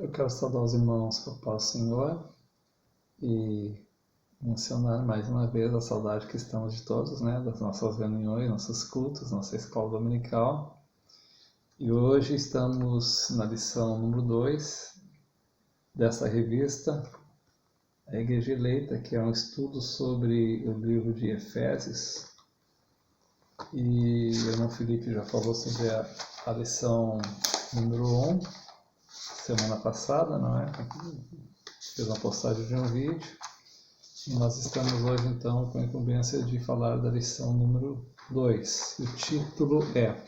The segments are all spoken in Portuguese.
Eu quero saudar os irmãos com a paz do Senhor e mencionar mais uma vez a saudade que estamos de todos, né, das nossas reuniões, nossos cultos, nossa escola dominical. E hoje estamos na lição número 2 dessa revista, a Igreja Eleita, que é um estudo sobre o livro de Efésios. E o irmão Felipe já falou sobre a lição número 1, semana passada, não é? Fez uma postagem de um vídeo. E nós estamos hoje, então, com a incumbência de falar da lição número 2. O título é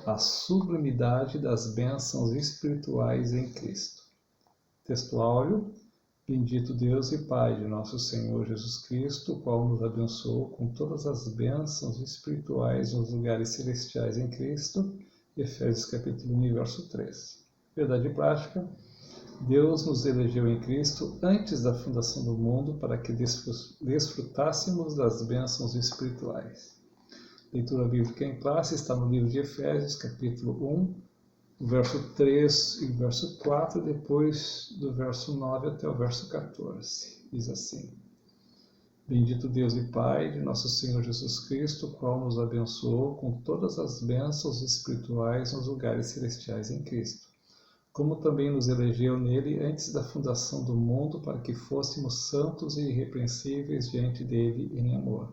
A Sublimidade das Bênçãos Espirituais em Cristo. Texto áudio: Bendito Deus e Pai de nosso Senhor Jesus Cristo, o qual nos abençoou com todas as bênçãos espirituais nos lugares celestiais em Cristo. Efésios capítulo 1, verso 3. Verdade prática: Deus nos elegeu em Cristo antes da fundação do mundo para que desfrutássemos das bênçãos espirituais. Leitura bíblica em classe está no livro de Efésios, capítulo 1, verso 3 e verso 4, depois do verso 9 até o verso 14. Diz assim: Bendito Deus e Pai de nosso Senhor Jesus Cristo, o qual nos abençoou com todas as bênçãos espirituais nos lugares celestiais em Cristo, como também nos elegeu nele antes da fundação do mundo para que fôssemos santos e irrepreensíveis diante dele em amor,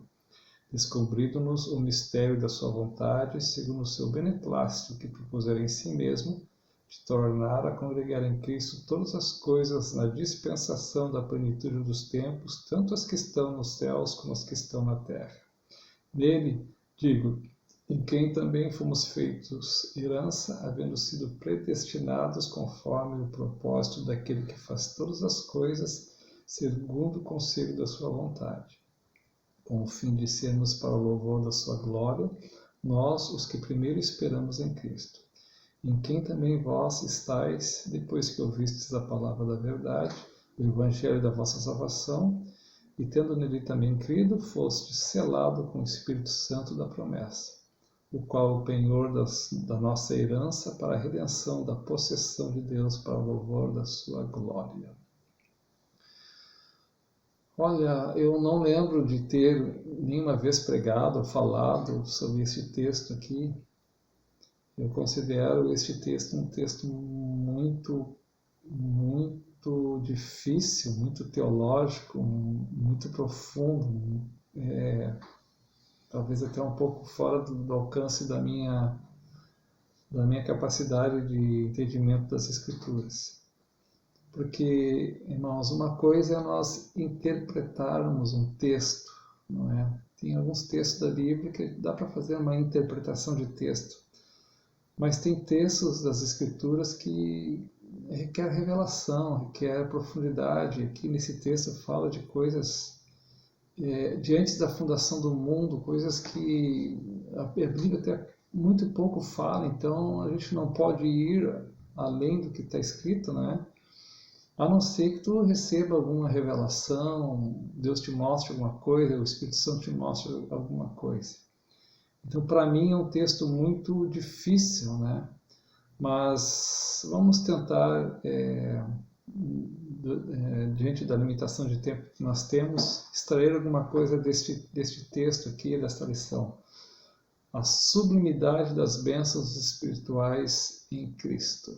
descobrindo-nos o mistério da sua vontade, segundo o seu beneplácito que propusera em si mesmo, de tornar a congregar em Cristo todas as coisas na dispensação da plenitude dos tempos, tanto as que estão nos céus como as que estão na terra. Nele, digo, em quem também fomos feitos herança, havendo sido predestinados conforme o propósito daquele que faz todas as coisas, segundo o conselho da sua vontade, com o fim de sermos para o louvor da sua glória, nós, os que primeiro esperamos em Cristo, em quem também vós estáis, depois que ouvistes a palavra da verdade, o evangelho da vossa salvação, e tendo nele também crido, foste selado com o Espírito Santo da promessa, o qual é o penhor da nossa herança para a redenção da possessão de Deus para o louvor da sua glória. Olha, eu não lembro de ter nenhuma vez pregado ou falado sobre este texto aqui. Eu considero este texto um texto muito difícil, muito teológico, muito profundo, talvez até um pouco fora do alcance da minha capacidade de entendimento das Escrituras. Porque, irmãos, uma coisa é nós interpretarmos um texto, não é? Tem alguns textos da Bíblia que dá para fazer uma interpretação de texto, mas tem textos das Escrituras que requer revelação, requer profundidade. Aqui nesse texto fala de coisas de antes da fundação do mundo, coisas que a Bíblia até muito pouco fala, então a gente não pode ir além do que está escrito, né? A não ser que tu receba alguma revelação, Deus te mostre alguma coisa, o Espírito Santo te mostre alguma coisa. Então, para mim, é um texto muito difícil, né? Mas vamos tentar, diante da limitação de tempo que nós temos, extrair alguma coisa deste texto aqui, desta lição. A sublimidade das bênçãos espirituais em Cristo.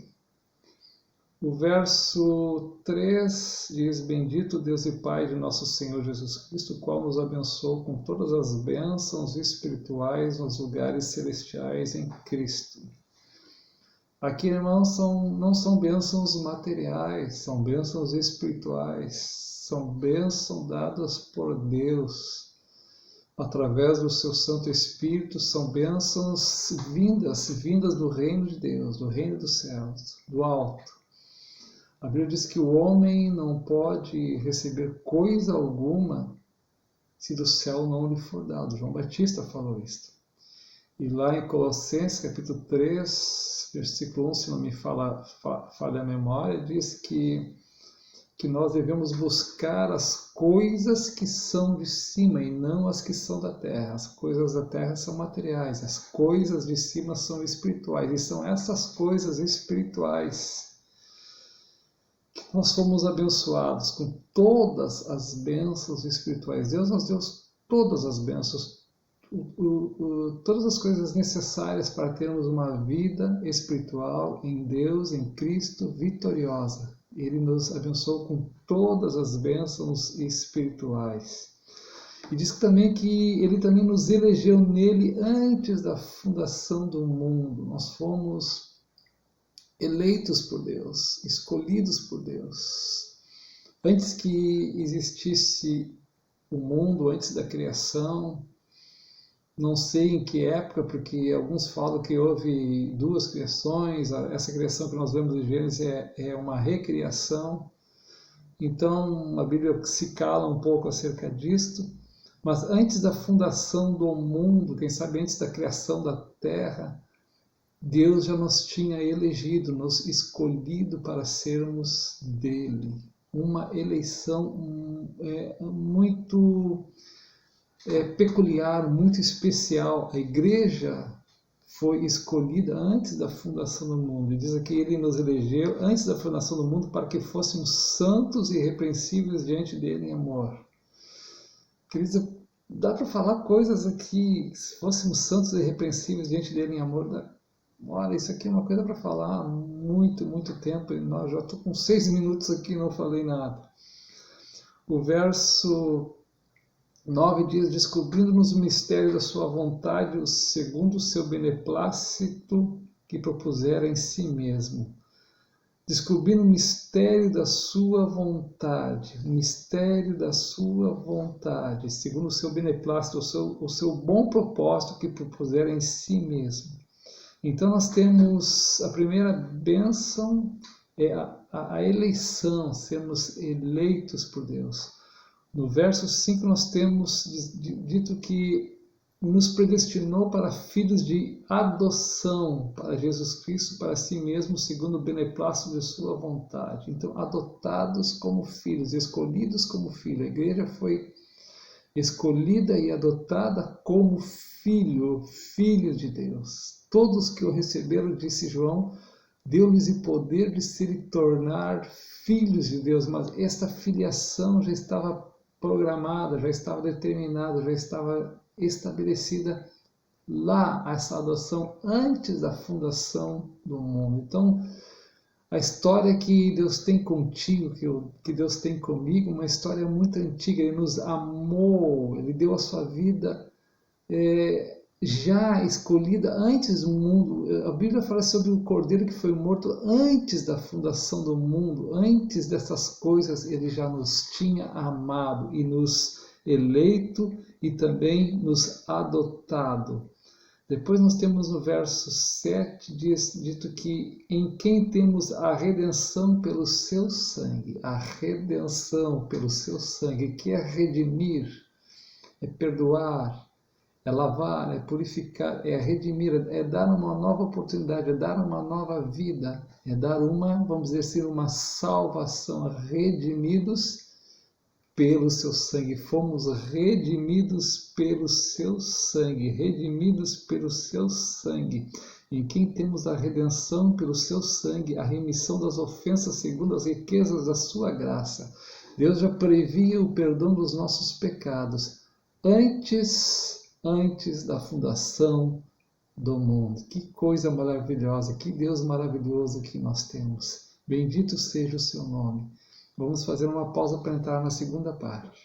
O verso 3 diz: Bendito Deus e Pai de nosso Senhor Jesus Cristo, o qual nos abençoou com todas as bênçãos espirituais nos lugares celestiais em Cristo. Aqui, irmãos, não são bênçãos materiais, são bênçãos espirituais, são bênçãos dadas por Deus através do seu Santo Espírito, são bênçãos vindas do reino de Deus, do reino dos céus, do alto. A Bíblia diz que o homem não pode receber coisa alguma se do céu não lhe for dado. João Batista falou isto. E lá em Colossenses, capítulo 3, versículo 1, se não me falha a memória, diz que nós devemos buscar as coisas que são de cima e não as que são da terra. As coisas da terra são materiais, as coisas de cima são espirituais. E são essas coisas espirituais Nós fomos abençoados com todas as bênçãos espirituais. Deus nos deu todas as bênçãos, todas as coisas necessárias para termos uma vida espiritual em Deus, em Cristo, vitoriosa. Ele nos abençoou com todas as bênçãos espirituais. E diz também que Ele também nos elegeu nele antes da fundação do mundo. Nós fomos eleitos por Deus, escolhidos por Deus. Antes que existisse o mundo, antes da criação, não sei em que época, porque alguns falam que houve duas criações, essa criação que nós vemos em Gênesis é uma recriação, então a Bíblia se cala um pouco acerca disto, mas antes da fundação do mundo, quem sabe antes da criação da terra, Deus já nos tinha elegido, nos escolhido para sermos dele. Uma eleição muito peculiar, muito especial. A igreja foi escolhida antes da fundação do mundo. E diz aqui, ele nos elegeu antes da fundação do mundo para que fôssemos santos e irrepreensíveis diante dele em amor. Queridos, dá para falar coisas aqui, se fôssemos santos e irrepreensíveis diante dele em amor, olha, isso aqui é uma coisa para falar há muito, muito tempo. Eu já estou com 6 minutos aqui e não falei nada. O verso 9 diz, descobrindo-nos o mistério da sua vontade, segundo o seu beneplácito que propusera em si mesmo. Descobrindo o mistério da sua vontade, o mistério da sua vontade, segundo o seu beneplácito, o seu bom propósito que propusera em si mesmo. Então nós temos a primeira bênção, é a eleição, sermos eleitos por Deus. No verso 5 nós temos dito que nos predestinou para filhos de adoção, para Jesus Cristo, para si mesmo, segundo o beneplácito de sua vontade. Então, adotados como filhos, escolhidos como filhos. A igreja foi escolhida e adotada como filho de Deus. Todos que o receberam, disse João, deu-lhes o poder de se tornar filhos de Deus, mas esta filiação já estava programada, já estava determinada, já estava estabelecida lá, essa adoção antes da fundação do mundo. Então, a história que Deus tem contigo, que Deus tem comigo, uma história muito antiga. Ele nos amou, Ele deu a sua vida já escolhida antes do mundo. A Bíblia fala sobre o Cordeiro que foi morto antes da fundação do mundo, antes dessas coisas Ele já nos tinha amado e nos eleito e também nos adotado. Depois nós temos no verso 7 dito que em quem temos a redenção pelo seu sangue. A redenção pelo seu sangue, que é redimir, é perdoar, é lavar, é purificar, é redimir, é dar uma nova oportunidade, é dar uma nova vida, é dar uma, vamos dizer assim, uma salvação, redimidos pelo seu sangue. Fomos redimidos pelo seu sangue, redimidos pelo seu sangue. Em quem temos a redenção pelo seu sangue, a remissão das ofensas segundo as riquezas da sua graça. Deus já previa o perdão dos nossos pecados antes da fundação do mundo. Que coisa maravilhosa, que Deus maravilhoso que nós temos. Bendito seja o seu nome. Vamos fazer uma pausa para entrar na segunda parte.